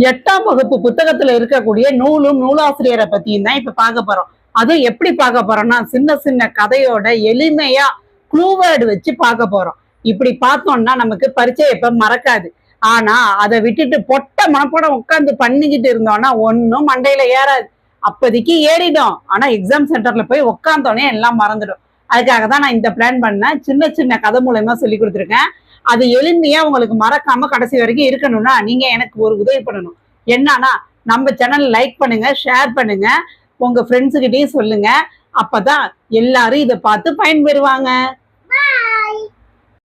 8ஆம் வகுப்பு புத்தகத்துல இருக்கக்கூடிய நூலும் நூலாசிரியரை பத்தியும் தான் இப்ப பார்க்க போறோம். அதுவும் எப்படி பார்க்க போறோம்னா சின்ன சின்ன கதையோட எளிமையா க்ளூவேர்டு வச்சு பார்க்க போறோம். இப்படி பார்த்தோம்னா நமக்கு பரீட்சை எப்ப மறக்காது. ஆனா அதை விட்டுட்டு பொட்ட மனப்படம் உட்காந்து பண்ணிக்கிட்டு இருந்தோம்னா ஒன்னும் மண்டையில ஏறாது. அப்போதைக்கு ஏறிடும், ஆனா எக்ஸாம் சென்டர்ல போய் உட்காந்தோடனே எல்லாம் மறந்துடும். அதுக்காக தான் நான் இந்த பிளான் பண்ணேன். சின்ன சின்ன கதை மூலயமா சொல்லி கொடுத்துருக்கேன். அது எளிமையா உங்களுக்கு மறக்காம கடைசி வரைக்கும் இருக்கணும்னா நீங்க எனக்கு ஒரு உதவி பண்ணணும். என்னன்னா, நம்ம சேனல் லைக் பண்ணுங்க, ஷேர் பண்ணுங்க, உங்க ஃப்ரெண்ட்ஸுகிட்டையும் சொல்லுங்க. அப்பதான் எல்லாரும் இதை பார்த்து பயன்பெறுவாங்க.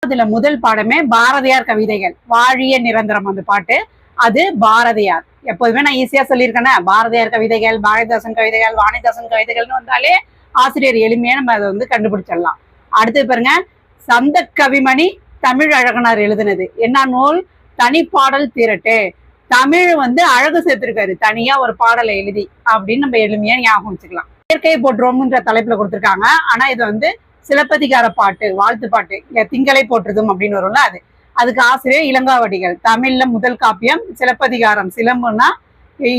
அதுல முதல் பாடமே பாரதியார் கவிதைகள். வாழிய நிரந்தரம் அந்த பாட்டு. அது பாரதியார். எப்போதுமே நான் ஈஸியா சொல்லியிருக்கேன்னா, பாரதியார் கவிதைகள், பாரதிதாசன் கவிதைகள், வாணிதாசன் கவிதைகள்னு வந்தாலே ஆசிரியர் எளிமையா நம்ம அதை வந்து கண்டுபிடிச்சிடலாம். அடுத்து பாருங்க, சந்த கவிமணி தமிழ் அழகனார் எழுதுனது என்ன நூல்? தனிப்பாடல் திரட்டு. தமிழ் வந்து அழகு சேர்த்திருக்காரு தனியா ஒரு பாடலை எழுதி அப்படின்னு நம்ம எளிமையா ஞாபகம் வச்சுக்கலாம். இயற்கையை போற்றுவோம்ன்ற தலைப்புல கொடுத்துருக்காங்க. ஆனா இது வந்து சிலப்பதிகார பாட்டு, வாழ்த்து பாட்டு. திங்களை போற்றுதும் அப்படின்னு வரும்ல, அதுக்கு ஆசிரியர் இளங்காவடிகள். தமிழ்ல முதல் காப்பியம் சிலப்பதிகாரம். சிலம்புன்னா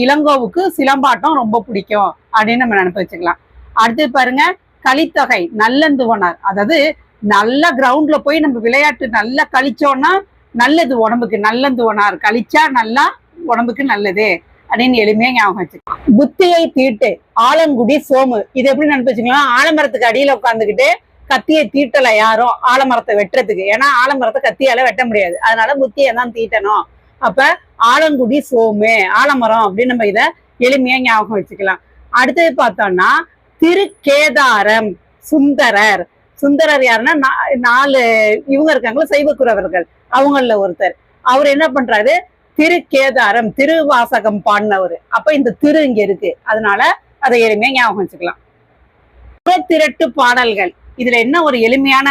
இளங்கோவுக்கு சிலம்பாட்டம் ரொம்ப பிடிக்கும் அப்படின்னு நம்ம நினைப்பு வச்சுக்கலாம். அடுத்து பாருங்க, கலித்தொகை நல்லந்துவனார். அதாவது நல்ல கிரவுண்ட்ல போய் நம்ம விளையாட்டு நல்லா கழிச்சோம்னா நல்லது உடம்புக்கு. நல்லந்துவனார் கழிச்சா நல்லா உடம்புக்கு நல்லது அப்படின்னு எளிமையா ஞாபகம் வச்சுக்கலாம். புத்தியை தீட்டு ஆலங்குடி சோமு. இது எப்படி நினைப்பு வச்சுக்கலாம்? ஆலமரத்துக்கு அடியில உட்காந்துக்கிட்டு கத்தியை தீட்டல யாரும் ஆலமரத்தை வெட்டுறதுக்கு. ஏன்னா ஆலமரத்தை கத்தியால வெட்ட முடியாது, அதனால புத்தியை தான் தீட்டணும். அப்ப ஆலங்குடி சோமு ஆலமரம் அப்படின்னு நம்ம இதை எளிமையா ஞாபகம் வச்சுக்கலாம். அடுத்தது பார்த்தோம்னா திருக்கேதாரம் சுந்தரர். சுந்தரர் யாருன்னா 4 இவங்க இருக்காங்களா சைவக்குறவர்கள், அவங்கள ஒருத்தர். அவர் என்ன பண்றாரு? திருக்கேதாரம் திருவாசகம் பாடினவர். அப்ப இந்த திரு இங்க இருக்கு, அதனால அதை எளிமையா ஞாபகம் வச்சுக்கலாம். புறத்திரட்டு பாடல்கள். இதுல என்ன ஒரு எளிமையான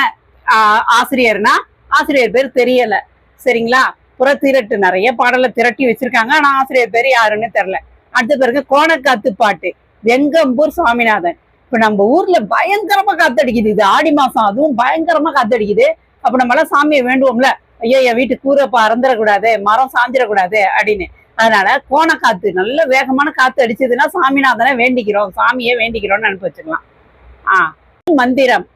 ஆசிரியர்னா, ஆசிரியர் பேர் தெரியல, சரிங்களா? புறத்திரட்டு நிறைய பாடலை திரட்டி வச்சிருக்காங்க, ஆனா ஆசிரியர் பேர் யாருன்னு தெரியல. அடுத்த பிறகு கோணக்காத்து பாட்டு வெங்கம்பூர் சுவாமிநாதன். இப்ப நம்ம ஊர்ல பயங்கரமா காத்தடிக்குது, இது ஆடி மாசம், அதுவும் பயங்கரமா காத்தடிக்குது. அப்ப நம்ம எல்லாம் சாமியை வேண்டுவோம்ல, ஐயோ என் வீட்டு கூரை அறந்துடக்கூடாது, மரம் சாஞ்சிடக்கூடாது அப்படின்னு. அதனால கோணக்காத்து நல்ல வேகமான காத்து அடிச்சதுன்னா சாமிநாதனை வேண்டிக்கிறோம், சாமியை வேண்டிக்கிறோம்னு அனுப்பி வச்சுக்கலாம். மந்திரம்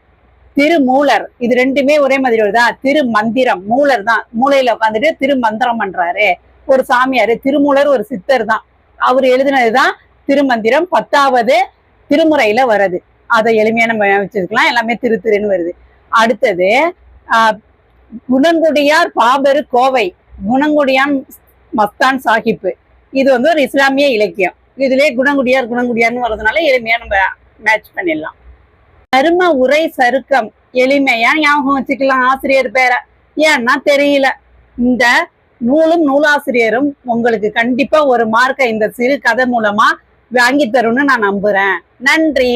திருமூலர். இது ரெண்டுமே ஒரே மாதிரி வருதா? திருமந்திரம் மூலர் தான், மூளையில உட்காந்துட்டு திருமந்திரம் பண்றாரு ஒரு சாமியாரு. திருமூலர் ஒரு சித்தர் தான், அவர் எழுதினதுதான் திருமந்திரம். 10வது திருமுறையில வருது. அதை எளிமையா நம்ம வச்சிருக்கலாம், எல்லாமே திருன்னு வருது. அடுத்தது குணங்குடியார் பாபரு கோவை. குணங்குடியான் மஸ்தான் சாஹிப்பு. இது வந்து ஒரு இஸ்லாமிய இலக்கியம். இதுலயே குணங்குடியார்னு வர்றதுனால எளிமையா நம்ம மேட்ச் பண்ணிடலாம். தர்ம உரை சருக்கம் எளிமையா ஞாபகம் வச்சுக்கலாம் ஆசிரியர் பேரை. ஏன்னா தெரியல. இந்த நூலும் நூலாசிரியரும் உங்களுக்கு கண்டிப்பா ஒரு மார்க்கை இந்த சிறு கதை மூலமா வாங்கி தரும்னு நான் நம்புறேன். நன்றி.